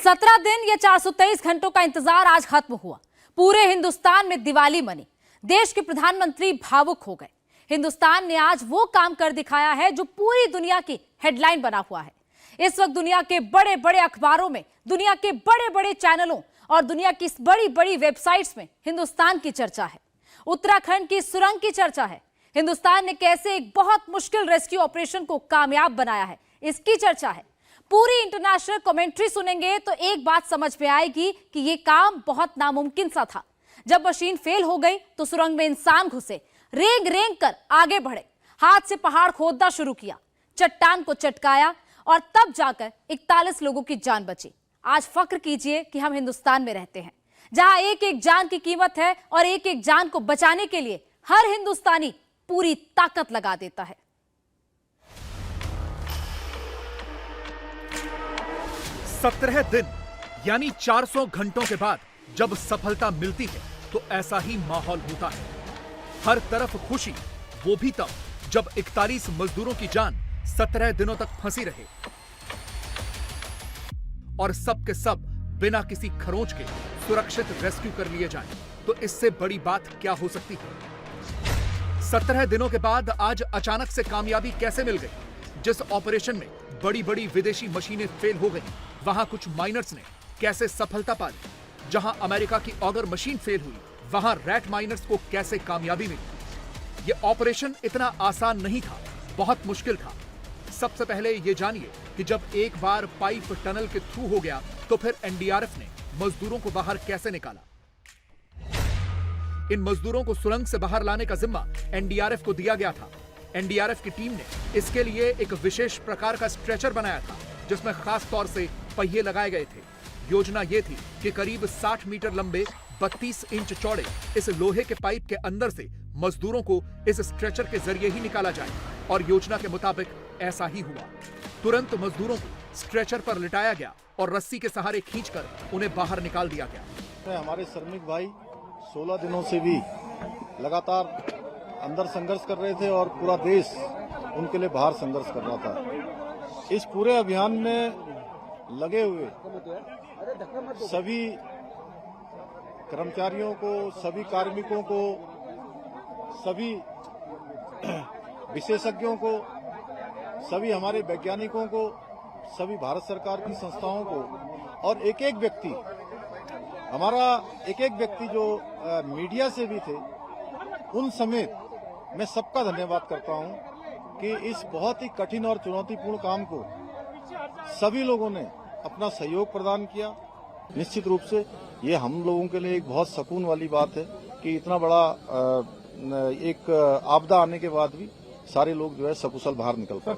17 दिन या 423 घंटों का इंतजार आज खत्म हुआ। पूरे हिंदुस्तान में दिवाली मनी। देश के प्रधानमंत्री भावुक हो गए। हिंदुस्तान ने आज वो काम कर दिखाया है जो पूरी दुनिया की हेडलाइन बना हुआ है। इस वक्त दुनिया के बड़े बड़े अखबारों में, दुनिया के बड़े बड़े चैनलों और दुनिया की बड़ी बड़ी वेबसाइट्स में हिंदुस्तान की चर्चा है। उत्तराखंड की सुरंग की चर्चा है। हिंदुस्तान ने कैसे एक बहुत मुश्किल रेस्क्यू ऑपरेशन को कामयाब बनाया है, इसकी चर्चा है। पूरी इंटरनेशनल कमेंट्री सुनेंगे तो एक बात समझ में आएगी कि यह काम बहुत नामुमकिन सा था। जब मशीन फेल हो गई तो सुरंग में इंसान घुसे, रेंग रेंग कर आगे बढ़े, हाथ से पहाड़ खोदना शुरू किया, चट्टान को चटकाया और तब जाकर 41 लोगों की जान बची। आज फक्र कीजिए कि हम हिंदुस्तान में रहते हैं, जहां एक एक जान की कीमत है और एक एक जान को बचाने के लिए हर हिंदुस्तानी पूरी ताकत लगा देता है। 17 दिन यानी 400 घंटों के बाद जब सफलता मिलती है तो ऐसा ही माहौल होता है। हर तरफ खुशी, वो भी तब जब 41 मजदूरों की जान 17 दिनों तक फंसी रहे और सब के सब बिना किसी खरोंच के सुरक्षित रेस्क्यू कर लिए जाएं। तो इससे बड़ी बात क्या हो सकती है। 17 दिनों के बाद आज अचानक से कामयाबी कैसे मिल गई। जिस ऑपरेशन में बड़ी बड़ी विदेशी मशीनें फेल हो गई, वहां कुछ माइनर्स ने कैसे सफलता पा ली। जहां अमेरिका की ऑगर मशीन फेल हुई, वहां रैट माइनर्स को कैसे कामयाबी मिली। यह ऑपरेशन इतना आसान नहीं था, बहुत मुश्किल था। सबसे पहले यह जानिए कि जब एक बार पाइप टनल के थ्रू हो गया तो फिर एनडीआरएफ ने मजदूरों को बाहर कैसे निकाला। इन मजदूरों को सुरंग से बाहर लाने का जिम्मा एनडीआरएफ को दिया गया था। एनडीआरएफ की टीम ने इसके लिए एक विशेष प्रकार का स्ट्रेचर बनाया था, जिसमें खास तौर से पहिए लगाए गए थे। योजना यह थी कि करीब 60 मीटर लंबे 32 इंच चौड़े इस लोहे के पाइप के अंदर से मजदूरों को इस स्ट्रेचर के जरिए ही निकाला जाए और योजना के मुताबिक ऐसा ही हुआ। तुरंत मजदूरों को स्ट्रेचर पर लिटाया गया और रस्सी के सहारे खींचकर उन्हें बाहर निकाल दिया गया। हमारे श्रमिक भाई 16 दिनों से भी लगातार अंदर संघर्ष कर रहे थे और पूरा देश उनके लिए बाहर संघर्ष कर रहा था। इस पूरे अभियान में लगे हुए सभी कर्मचारियों को, सभी कार्मिकों को, सभी विशेषज्ञों को, सभी हमारे वैज्ञानिकों को, सभी भारत सरकार की संस्थाओं को और एक एक व्यक्ति, हमारा एक एक व्यक्ति जो मीडिया से भी थे, उन समेत मैं सबका धन्यवाद करता हूं कि इस बहुत ही कठिन और चुनौतीपूर्ण काम को सभी लोगों ने अपना सहयोग प्रदान किया। निश्चित रूप से ये हम लोगों के लिए एक बहुत सुकून वाली बात है कि इतना बड़ा एक आपदा आने के बाद भी सारे लोग जो है सकुशल बाहर निकल पाए।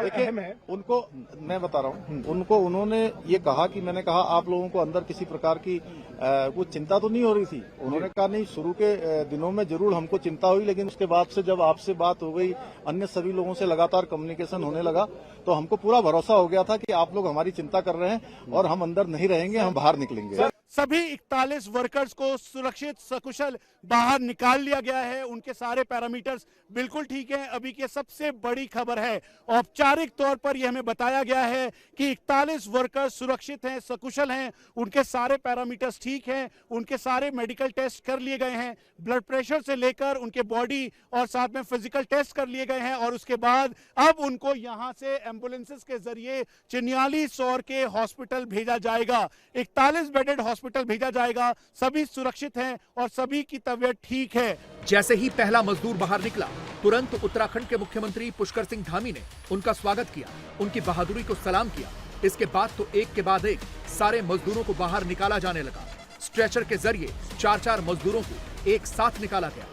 देखिए, उनको मैं बता रहा हूँ, उनको उन्होंने ये कहा कि मैंने कहा आप लोगों को अंदर किसी प्रकार की कुछ चिंता तो नहीं हो रही थी। उन्होंने कहा नहीं, शुरू के दिनों में जरूर हमको चिंता हुई, लेकिन उसके बाद से जब आपसे बात हो गई, अन्य सभी लोगों से लगातार कम्युनिकेशन होने लगा, तो हमको पूरा भरोसा हो गया था कि आप लोग हमारी चिंता कर रहे हैं और हम अंदर नहीं रहेंगे, हम बाहर निकलेंगे। सभी 41 वर्कर्स को सुरक्षित सकुशल बाहर निकाल लिया गया है। उनके सारे पैरामीटर्स बिल्कुल ठीक हैं। अभी की सबसे बड़ी खबर है, औपचारिक तौर पर यह हमें बताया गया है कि 41 वर्कर्स सुरक्षित हैं, सकुशल हैं, उनके सारे पैरामीटर्स ठीक हैं, उनके सारे मेडिकल टेस्ट कर लिए गए हैं, ब्लड प्रेशर से लेकर उनके बॉडी और साथ में फिजिकल टेस्ट कर लिए गए हैं और उसके बाद अब उनको यहां से एम्बुलेंसेस के जरिए चिन्याली सौर के हॉस्पिटल भेजा जाएगा। 41 बेडेड हॉस्पिटल भेजा जाएगा। सभी सुरक्षित हैं और सभी की तबीयत ठीक है। जैसे ही पहला मजदूर बाहर निकला, तुरंत उत्तराखंड के मुख्यमंत्री पुष्कर सिंह धामी ने उनका स्वागत किया, उनकी बहादुरी को सलाम किया। इसके बाद तो एक के बाद एक सारे मजदूरों को बाहर निकाला जाने लगा। स्ट्रेचर के जरिए 4-4 मजदूरों को एक साथ निकाला गया।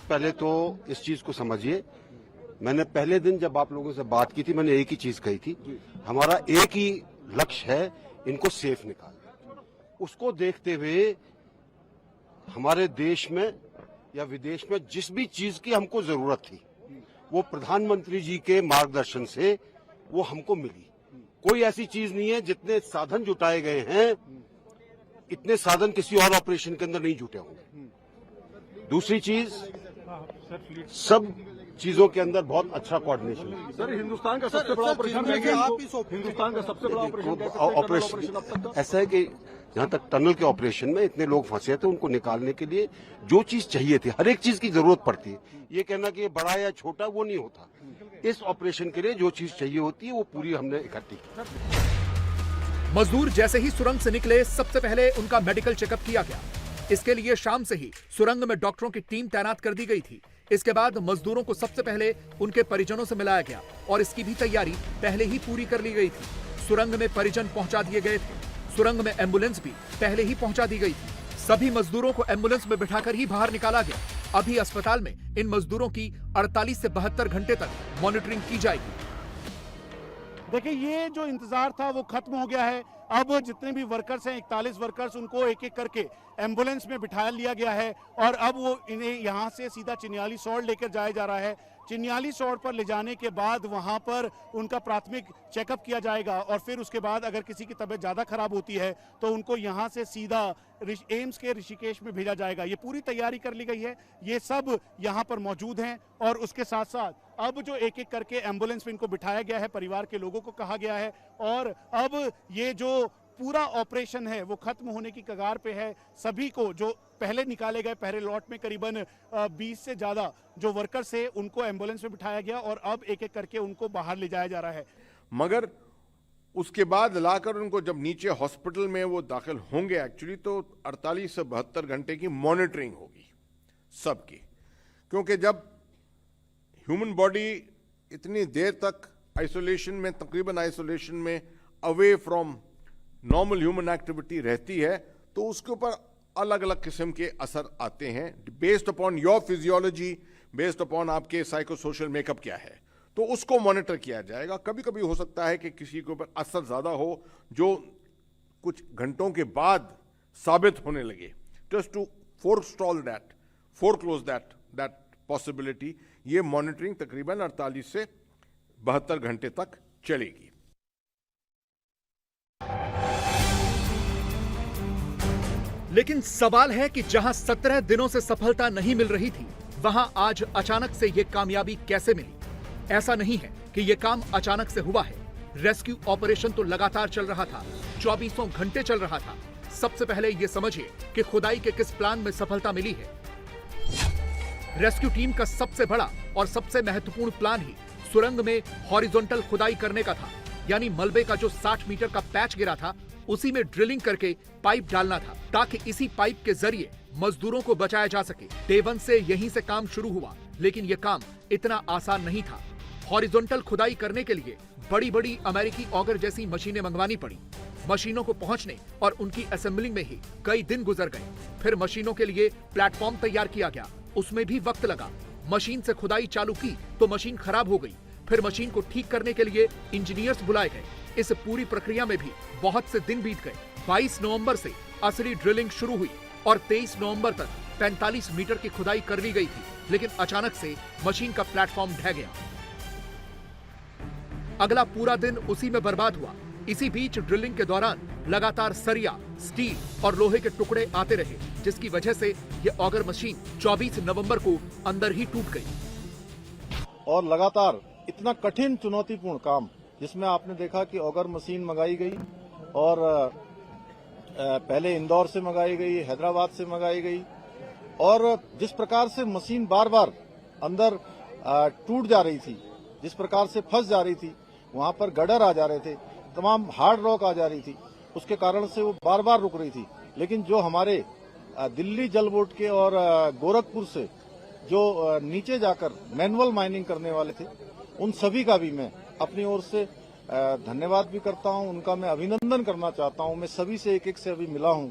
पहले तो इस चीज को समझिए, मैंने पहले दिन जब आप लोगों से बात की थी, मैंने एक ही चीज कही थी, हमारा एक ही लक्ष्य है, इनको सेफ निकालना। उसको देखते हुए हमारे देश में या विदेश में जिस भी चीज की हमको जरूरत थी, वो प्रधानमंत्री जी के मार्गदर्शन से वो हमको मिली। कोई ऐसी चीज नहीं है, जितने साधन जुटाए गए हैं, इतने साधन किसी और ऑपरेशन के अंदर नहीं जुटे होंगे। दूसरी चीज, सब चीजों के अंदर बहुत अच्छा कोऑर्डिनेशन है। सर हिंदुस्तान का सबसे बड़ा ऑपरेशन हिंदुस्तान का सबसे बड़ा ऑपरेशन ऐसा है कि जहां तक टनल के ऑपरेशन में इतने लोग फंसे थे, उनको निकालने के लिए जो चीज चाहिए थी, हर एक चीज की जरूरत पड़ती है। ये कहना कि ये बड़ा या छोटा वो नहीं होता। इस ऑपरेशन के लिए जो चीज चाहिए होती है वो पूरी हमने इकट्ठी की। मजदूर जैसे ही सुरंग से निकले, सबसे पहले उनका मेडिकल चेकअप किया गया। इसके लिए शाम से ही सुरंग में डॉक्टरों की टीम तैनात कर दी गई थी। इसके बाद मजदूरों को सबसे पहले उनके परिजनों से मिलाया गया और इसकी भी तैयारी पहले ही पूरी कर ली गई थी। सुरंग में परिजन पहुंचा दिए गए थे। सुरंग में एम्बुलेंस भी पहले ही पहुंचा दी गई थी। सभी मजदूरों को एम्बुलेंस में बिठाकर ही बाहर निकाला गया। अभी अस्पताल में इन मजदूरों की 48 से 72 घंटे तक मॉनिटरिंग की जाएगी। देखिए, ये जो इंतजार था वो खत्म हो गया है। अब जितने भी वर्कर्स हैं, 41 वर्कर्स, उनको एक एक करके एम्बुलेंस में बिठा लिया गया है और अब वो इन्हें यहाँ से सीधा चिन्याली सौड़ लेकर जाया जा रहा है। चिन्याली सौड़ पर ले जाने के बाद वहाँ पर उनका प्राथमिक चेकअप किया जाएगा और फिर उसके बाद अगर किसी की तबीयत ज़्यादा खराब होती है तो उनको यहाँ से सीधा एम्स के ऋषिकेश में भेजा जाएगा। ये पूरी तैयारी कर ली गई है, ये सब यहाँ पर मौजूद हैं और उसके साथ साथ अब जो एक एक करके एम्बुलेंस में इनको बिठाया गया है, परिवार के लोगों को कहा गया है और अब ये जो पूरा ऑपरेशन है वो खत्म होने की कगार पे है। सभी को जो पहले निकाले गए पहले लॉट में करीबन 20 से ज्यादा जो वर्कर्स है उनको एम्बुलेंस में बिठाया गया और अब एक एक करके उनको बाहर ले जाया जा रहा है। मगर उसके बाद लाकर उनको जब नीचे हॉस्पिटल में वो दाखिल होंगे एक्चुअली तो 48 से 72 घंटे की मॉनिटरिंग होगी सबकी, क्योंकि जब ह्यूमन बॉडी इतनी देर तक आइसोलेशन में, तकरीबन आइसोलेशन में, away from normal human activity रहती है तो उसके ऊपर अलग अलग किस्म के असर आते हैं based upon your physiology, based upon आपके साइको सोशल मेकअप क्या है, तो उसको मॉनिटर किया जाएगा। कभी कभी हो सकता है कि किसी के ऊपर असर ज़्यादा हो जो कुछ घंटों के बाद साबित होने लगे। Just to foreclose that possibility, ये मॉनिटरिंग तकरीबन 48 से 72 घंटे तक चलेगी। लेकिन सवाल है कि जहां 17 दिनों से सफलता नहीं मिल रही थी, वहां आज अचानक से यह कामयाबी कैसे मिली? ऐसा नहीं है कि यह काम अचानक से हुआ है। रेस्क्यू ऑपरेशन तो लगातार चल रहा था, 24 घंटे चल रहा था। सबसे पहले यह समझिए कि खुदाई के किस प्लान में सफलता मिली है। रेस्क्यू टीम का सबसे बड़ा और सबसे महत्वपूर्ण प्लान ही सुरंग में हॉरिजॉन्टल खुदाई करने का था, यानी मलबे का जो 60 मीटर का पैच गिरा था उसी में ड्रिलिंग करके पाइप डालना था ताकि इसी पाइप के जरिए मजदूरों को बचाया जा सके। डे 1 से यहीं से काम शुरू हुआ, लेकिन यह काम इतना आसान नहीं था। हॉरिजॉन्टल खुदाई करने के लिए बड़ी बड़ी अमेरिकी ऑगर जैसी मशीनें मंगवानी पड़ी। मशीनों को पहुंचने और उनकी असेंबलिंग में ही कई दिन गुजर गए। फिर मशीनों के लिए प्लेटफॉर्म तैयार किया गया, उसमें भी वक्त लगा। मशीन से खुदाई चालू की तो मशीन खराब हो गई। फिर मशीन को ठीक करने के लिए इंजीनियर्स बुलाए गए। इस पूरी प्रक्रिया में भी बहुत से दिन बीत गए। 22 नवंबर से असली ड्रिलिंग शुरू हुई और 23 नवंबर तक 45 मीटर की खुदाई कर ली गई थी, लेकिन अचानक से मशीन का प्लेटफॉर्म ढह गया। अगला पूरा दिन उसी में बर्बाद हुआ। इसी बीच ड्रिलिंग के दौरान लगातार सरिया, स्टील और लोहे के टुकड़े आते रहे, जिसकी वजह से यह ऑगर मशीन 24 नवंबर को अंदर ही टूट गई। और लगातार इतना कठिन चुनौतीपूर्ण काम जिसमें आपने देखा कि ऑगर मशीन मंगाई गई और पहले इंदौर से मंगाई गई, हैदराबाद से मंगाई गई और जिस प्रकार से मशीन बार बार अंदर टूट जा रही थी, जिस प्रकार से फंस जा रही थी, वहां पर गडर आ जा रहे थे, तमाम हार्ड रॉक आ जा रही थी, उसके कारण से वो बार बार रुक रही थी। लेकिन जो हमारे दिल्ली जल बोर्ड के और गोरखपुर से जो नीचे जाकर मैनुअल माइनिंग करने वाले थे, उन सभी का भी मैं अपनी ओर से धन्यवाद भी करता हूं, उनका मैं अभिनंदन करना चाहता हूं। मैं सभी से एक एक से अभी मिला हूं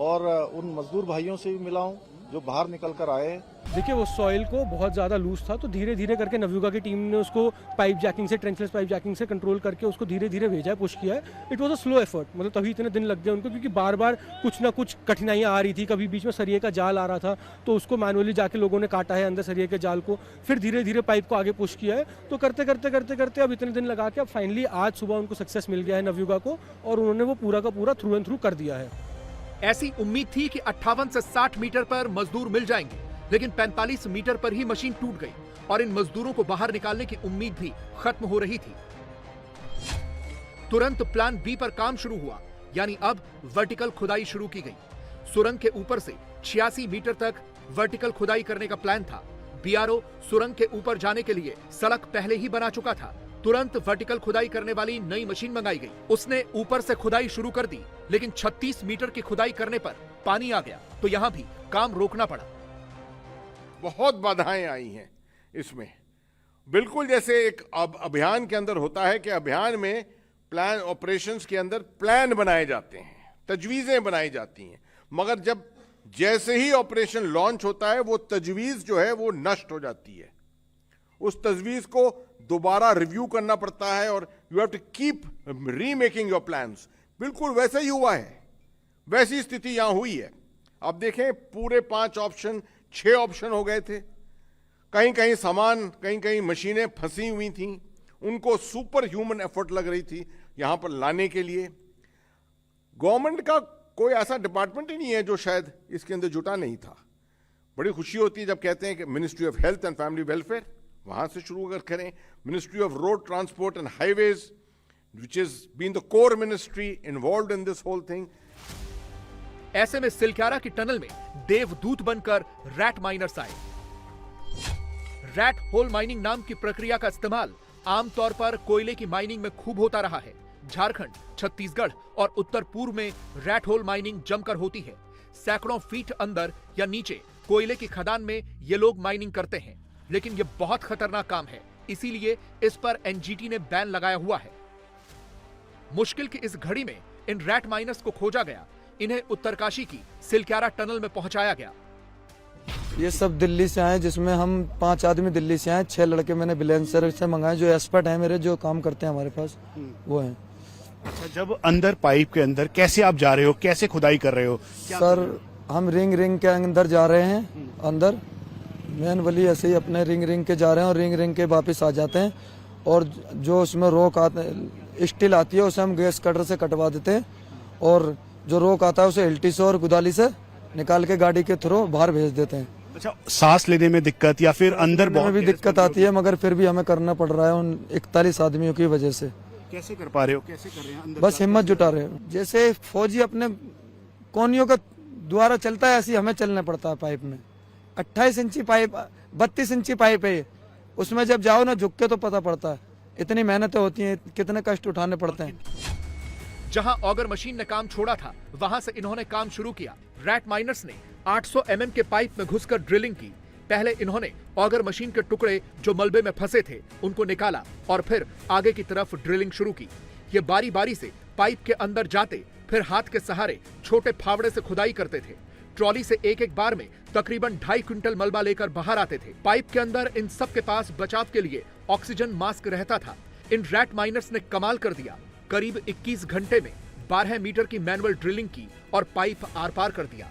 और उन मजदूर भाइयों से भी मिला हूं जो बाहर निकल कर आए हैं। देखिए, वो सॉइल को बहुत ज़्यादा लूज था, तो धीरे धीरे करके नवयुगा की टीम ने उसको पाइप जैकिंग से, ट्रेंचलेस पाइप जैकिंग से कंट्रोल करके उसको धीरे धीरे भेजा है, पुश किया है। It was a slow effort, मतलब तभी इतने दिन लग गए उनको, क्योंकि बार बार कुछ ना कुछ कठिनाइयाँ आ रही थी। कभी बीच में सरिये का जाल आ रहा था तो उसको मैनुअली जाके लोगों ने काटा है अंदर सरिये के जाल को, फिर धीरे धीरे पाइप को आगे पुश किया है। तो करते करते करते करते अब इतने दिन लगा के अब फाइनली आज सुबह उनको सक्सेस मिल गया है नवयुगा को, और उन्होंने वो पूरा का पूरा थ्रू एंड थ्रू कर दिया है। ऐसी उम्मीद थी कि 58 से 60 मीटर पर मजदूर मिल जाएंगे, लेकिन 45 मीटर पर ही मशीन टूट गई और इन मजदूरों को बाहर निकालने की उम्मीद भी खत्म हो रही थी। तुरंत प्लान बी पर काम शुरू हुआ, यानी अब वर्टिकल खुदाई शुरू की गई। सुरंग के ऊपर से 86 मीटर तक वर्टिकल खुदाई करने का प्लान था। बीआरओ सुरंग के ऊपर जाने के लिए सड़क पहले ही बना चुका था। तुरंत वर्टिकल खुदाई करने वाली नई मशीन मंगाई गई। उसने ऊपर से खुदाई शुरू कर दी, लेकिन 36 मीटर की खुदाई करने पर पानी आ गया, तो यहां भी काम रोकना पड़ा। बहुत बाधाएं आई हैं इसमें। बिल्कुल जैसे एक अभियान के अंदर होता है कि अभियान में प्लान ऑपरेशंस के अंदर प्लान बनाए जाते हैं, तजवीजें बनाई जाती हैं, मगर जब जैसे ही ऑपरेशन लॉन्च होता है वो तजवीज जो है वो नष्ट हो जाती है। उस तजवीज को दोबारा रिव्यू करना पड़ता है और you have to keep remaking your plans. बिल्कुल वैसा ही हुआ है, वैसी स्थिति यहां हुई है। अब देखें, पूरे 5 ऑप्शन 6 ऑप्शन हो गए थे। कहीं कहीं सामान, कहीं कहीं मशीनें फंसी हुई थी, उनको सुपर ह्यूमन एफर्ट लग रही थी यहां पर लाने के लिए। गवर्नमेंट का कोई ऐसा डिपार्टमेंट ही नहीं है जो शायद इसके अंदर जुटा नहीं था। बड़ी खुशी होती है जब कहते हैं कि ministry of health and family welfare, वहां से शुरू अगर करें, ministry of road transport and highways, which is been the core ministry involved in this whole thing. ऐसे में सिलक्यारा की टनल में देवदूत बनकर रैट माइनर्स आए। रैट होल माइनिंग नाम की प्रक्रिया का इस्तेमाल आमतौर पर कोयले की माइनिंग में खूब होता रहा है। झारखंड, छत्तीसगढ़ और उत्तर पूर्व में रैट होल माइनिंग जमकर होती है। सैकड़ों फीट अंदर या नीचे कोयले की खदान में ये लोग माइनिंग करते हैं, लेकिन ये बहुत खतरनाक काम है, इसीलिए इस पर एनजीटी ने बैन लगाया हुआ है। मुश्किल की इस घड़ी में इन रैट माइनर्स को खोजा गया। इन्हें उत्तरकाशी की सिलक्यारा टनल में पहुंचाया गया। ये सब दिल्ली से आए, जिसमें हम 5 आदमी दिल्ली से आए। 6 लड़के मैंने बिलेंसर से मंगाए, जो एक्सपर्ट हैं मेरे, जो काम करते हैं हमारे पास, वो हैं। अच्छा, जब अंदर पाइप के अंदर कैसे आप जा रहे हो, कैसे खुदाई कर रहे हो? सर, हम रिंग के अंदर जा रहे हैं, अंदर मैनुअली ऐसे ही अपने रिंग के जा रहे हैं और रिंग के वापस आ जाते हैं। और जो उसमें रोक आते, स्टील आती है, उसे हम गैस कटर से कटवा देते हैं और जो रोक आता है उसे एलटी से और गुदाली से निकाल के गाड़ी के थ्रू बाहर भेज देते हैं। अच्छा, सांस लेने में दिक्कत या फिर अंदर में भी दिक्कत आती है, मगर फिर भी हमें करना पड़ रहा है उन 41 आदमियों की वजह से। कैसे कर पा रहे हो, कैसे कर रहे हैं अंदर? बस हिम्मत जुटा रहे हो। जैसे फौजी अपने कोनियों का द्वारा चलता है, ऐसे हमें चलना पड़ता है पाइप में। 28 इंची पाइप, 32 इंची पाइप है, उसमें जब जाओ ना झुक के तो पता पड़ता है। इतनी मेहनतें होती हैं, कितने कष्ट उठाने पड़ते हैं। जहां ऑगर मशीन ने काम छोड़ा था, वहां से इन्होंने काम शुरू किया। रैट माइनर्स ने 800 mm के पाइप में घुसकर ड्रिलिंग की। पहले इन्होंने ऑगर मशीन के टुकड़े जो मलबे में फंसे थे उनको निकाला और फिर आगे की तरफ ड्रिलिंग शुरू की। ये बारी बारी से पाइप के अंदर जाते, फिर हाथ के सहारे छोटे फावड़े से खुदाई करते थे। ट्रॉली से एक बार में तकरीबन 2.5 क्विंटल मलबा लेकर बाहर आते थे। पाइप के अंदर इन सब के पास बचाव के लिए ऑक्सीजन मास्क रहता था। इन रैट माइनर्स ने कमाल कर दिया। करीब 21 घंटे में 12 मीटर की मैनुअल ड्रिलिंग की और पाइप आर पार कर दिया।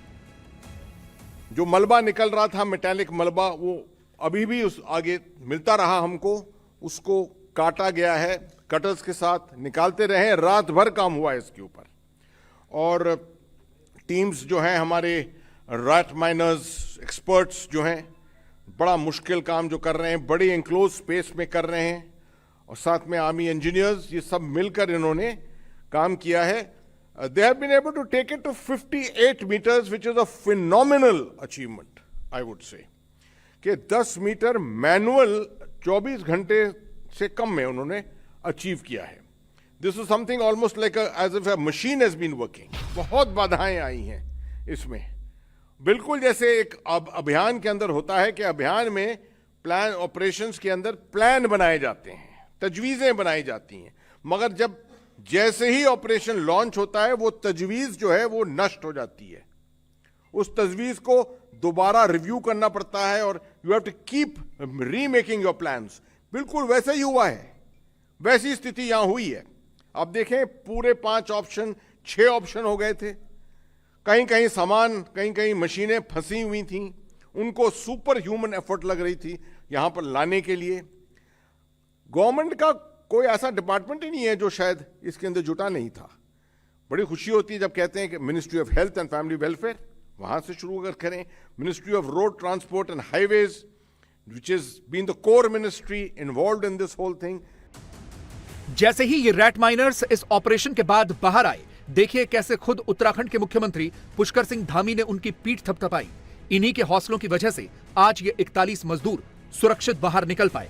जो मलबा निकल रहा था, मेटालिक मलबा, वो अभी भी उस आगे मिलता रहा हमको। उसको काटा गया है, कटर्स के साथ निकालते रहे। रात भर काम हुआ है इसके ऊपर और टीम्स जो हैं हमारे रैट माइनर्स एक्सपर्ट्स जो हैं, बड़ा मुश्किल काम जो कर रहे हैं, बड़ी एंक्लोज स्पेस में कर रहे हैं और साथ में आर्मी इंजीनियर्स, ये सब मिलकर इन्होंने काम किया है। They have been able to take it to 58 meters, which is a phenomenal achievement, I would say. कि 10 मीटर मैनुअल 24 घंटे से कम में उन्होंने अचीव किया है। This is something almost like as if a machine has been working. बहुत बाधाएं आई हैं इसमें। बिल्कुल जैसे एक अभियान के अंदर होता है कि अभियान में प्लान ऑपरेशंस के अंदर प्लान बनाए जाते हैं, तजवीजें बनाई जाती हैं, मगर जब जैसे ही ऑपरेशन लॉन्च होता है वो तजवीज जो है वो नष्ट हो जाती है। उस तजवीज को दोबारा रिव्यू करना पड़ता है और you have to keep remaking your plans. बिल्कुल वैसा ही हुआ है, वैसी स्थिति यहां हुई है। अब देखें, पूरे 5 ऑप्शन 6 ऑप्शन हो गए थे। कहीं कहीं सामान, कहीं कहीं मशीनें फंसी हुई थी, उनको सुपर ह्यूमन एफर्ट लग रही थी यहां पर लाने के लिए। गवर्नमेंट का कोई ऐसा डिपार्टमेंट ही नहीं है जो शायद इसके अंदर जुटा नहीं था। बड़ी खुशी होती है जब कहते हैं कि ministry of health and family welfare, वहां से शुरू अगर करें, ministry of road transport and highways, which has been the core ministry involved in this whole thing. जैसे ही ये रैट माइनर्स इस ऑपरेशन के बाद बाहर आए, देखिए कैसे खुद उत्तराखंड के मुख्यमंत्री पुष्कर सिंह धामी ने उनकी पीठ थपथपाई। इन्हीं के हौसलों की वजह से आज ये 41 मजदूर सुरक्षित बाहर निकल पाए।